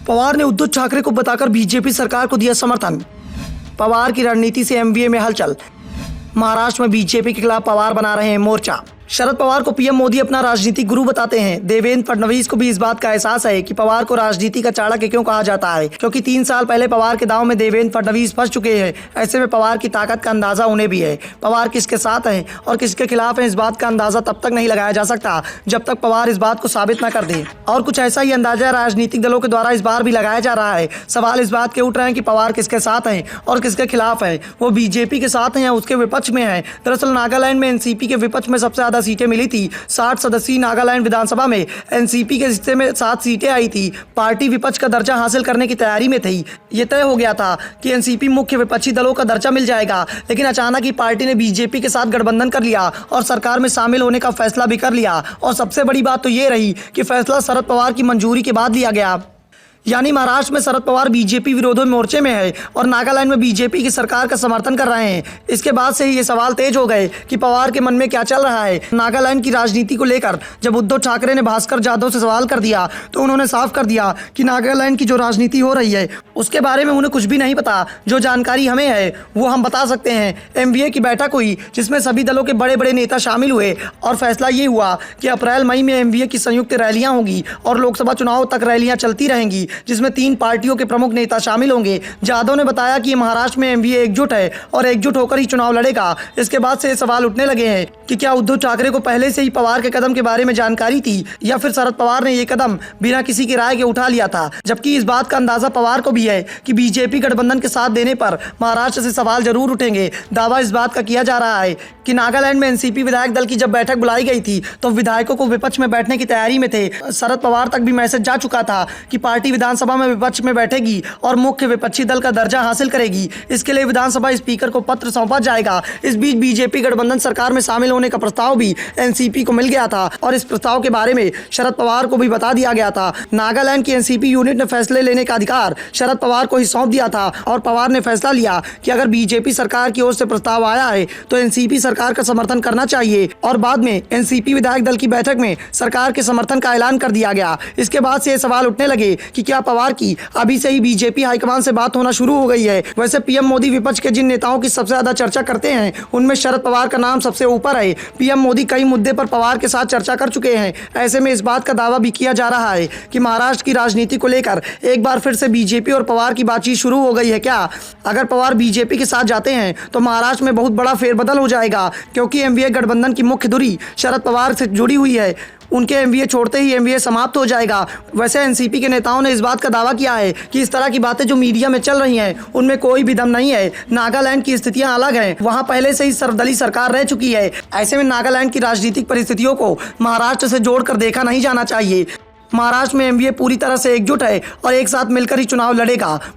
पवार ने उद्धव ठाकरे को बताकर बीजेपी सरकार को दिया समर्थन। पवार की रणनीति से एमवीए में हलचल। महाराष्ट्र में बीजेपी के खिलाफ पवार बना रहे हैं मोर्चा। शरद पवार को पीएम मोदी अपना राजनीतिक गुरु बताते हैं। देवेंद्र फडणवीस को भी इस बात का एहसास है कि पवार को राजनीति का चाणक्य क्यों कहा जाता है, क्योंकि 3 साल पहले पवार के दांव में देवेंद्र फडणवीस फंस चुके हैं। ऐसे में पवार की ताकत का अंदाजा उन्हें भी है। पवार किसके साथ हैं और किसके खिलाफ हैं, इस बात का अंदाजा तब तक नहीं लगाया जा सकता जब तक पवार इस बात को साबित न कर दे। और कुछ ऐसा ही अंदाजा राजनीतिक दलों के द्वारा इस बार भी लगाया जा रहा है। सवाल इस बात के उठ रहे हैं कि पवार किसके साथ हैं और किसके खिलाफ है। वो बीजेपी के साथ हैं या उसके विपक्ष में है। दरअसल नागालैंड में एनसीपी के विपक्ष में सबसे ज्यादा सीटें मिली थी। 60 सदस्यीय नागालैंड विधानसभा में एनसीपी के हिस्से में 7 सीटें आई थी। पार्टी विपक्ष का दर्जा हासिल करने की तैयारी में थी। ये तय हो गया था कि एनसीपी मुख्य विपक्षी दलों का दर्जा मिल जाएगा, लेकिन अचानक ही पार्टी ने बीजेपी के साथ गठबंधन कर लिया और सरकार में शामिल होने का फैसला भी कर लिया। और सबसे बड़ी बात तो ये रही कि फैसला शरद पवार की मंजूरी के बाद लिया गया। यानी महाराष्ट्र में शरद पवार बीजेपी विरोधी मोर्चे में है और नागालैंड में बीजेपी की सरकार का समर्थन कर रहे हैं। इसके बाद से ही ये सवाल तेज हो गए कि पवार के मन में क्या चल रहा है। नागालैंड की राजनीति को लेकर जब उद्धव ठाकरे ने भास्कर जाधव से सवाल कर दिया तो उन्होंने साफ कर दिया कि नागालैंड की जो राजनीति हो रही है उसके बारे में उन्हें कुछ भी नहीं पता। जो जानकारी हमें है वो हम बता सकते हैं। एमवीए की बैठक हुई जिसमें सभी दलों के बड़े बड़े नेता शामिल हुए और फैसला ये हुआ कि अप्रैल मई में एमवीए की संयुक्त रैलियां होंगी और लोकसभा चुनाव तक रैलियां चलती रहेंगी, जिसमें 3 पार्टियों के प्रमुख नेता शामिल होंगे। जाधव ने बताया कि महाराष्ट्र में एमवीए एकजुट है और एकजुट होकर ही चुनाव लड़ेगा। इसके बाद से सवाल उठने लगे हैं कि क्या उद्धव ठाकरे को पहले से ही पवार के कदम के बारे में जानकारी थी या फिर शरद पवार ने ये कदम बिना किसी की राय के उठा लिया था। जबकि इस बात का अंदाजा पवार को भी है कि बीजेपी गठबंधन के साथ देने पर महाराष्ट्र से सवाल जरूर उठेंगे। दावा इस बात का किया जा रहा है कि नागालैंड में एनसीपी विधायक दल की जब बैठक बुलाई गई थी तो विधायकों को विपक्ष में बैठने की तैयारी में थे। शरद पवार तक भी मैसेज जा चुका था कि पार्टी विधानसभा में विपक्ष में बैठेगी और मुख्य विपक्षी दल का दर्जा हासिल करेगी। इसके लिए विधानसभा स्पीकर को पत्र सौंपा जाएगा। इस बीच बीजेपी गठबंधन सरकार में शामिल होने का प्रस्ताव भी एनसीपी को मिल गया था और इस प्रस्ताव के बारे में शरद पवार को भी बता दिया गया था। नागालैंड की एनसीपी यूनिट ने फैसले लेने का अधिकार शरद पवार को ही सौंप दिया था और पवार ने फैसला लिया कि अगर बीजेपी सरकार की ओर से प्रस्ताव आया है तो एनसीपी सरकार का समर्थन करना चाहिए। और बाद में एनसीपी विधायक दल की बैठक में सरकार के समर्थन का ऐलान कर दिया गया। इसके बाद से सवाल उठने लगे कि क्या पवार की अभी से ही बीजेपी हाईकमान से बात होना शुरू हो गई है। वैसे पीएम मोदी विपक्ष के जिन नेताओं की सबसे ज्यादा चर्चा करते हैं उनमें शरद पवार का नाम सबसे ऊपर है। पीएम मोदी कई मुद्दे पर पवार के साथ चर्चा कर चुके हैं। ऐसे में इस बात का दावा भी किया जा रहा है कि महाराष्ट्र की राजनीति को लेकर एक बार फिर से बीजेपी और पवार की बातचीत शुरू हो गई है। क्या अगर पवार बीजेपी के साथ जाते हैं तो महाराष्ट्र में बहुत बड़ा फेरबदल हो जाएगा, क्योंकि एमवीए गठबंधन की मुख्य धुरी शरद पवार से जुड़ी हुई है। उनके एमवीए छोड़ते ही एमवीए समाप्त हो जाएगा। वैसे एनसीपी के नेताओं ने इस बात का दावा किया है कि इस तरह की बातें जो मीडिया में चल रही हैं उनमें कोई भी दम नहीं है। नागालैंड की स्थितियां अलग हैं, वहां पहले से ही सर्वदलीय सरकार रह चुकी है। ऐसे में नागालैंड की राजनीतिक परिस्थितियों को महाराष्ट्र से जोड़कर देखा नहीं जाना चाहिए। महाराष्ट्र में एमवीए पूरी तरह से एकजुट है और एक साथ मिलकर ही चुनाव लड़ेगा।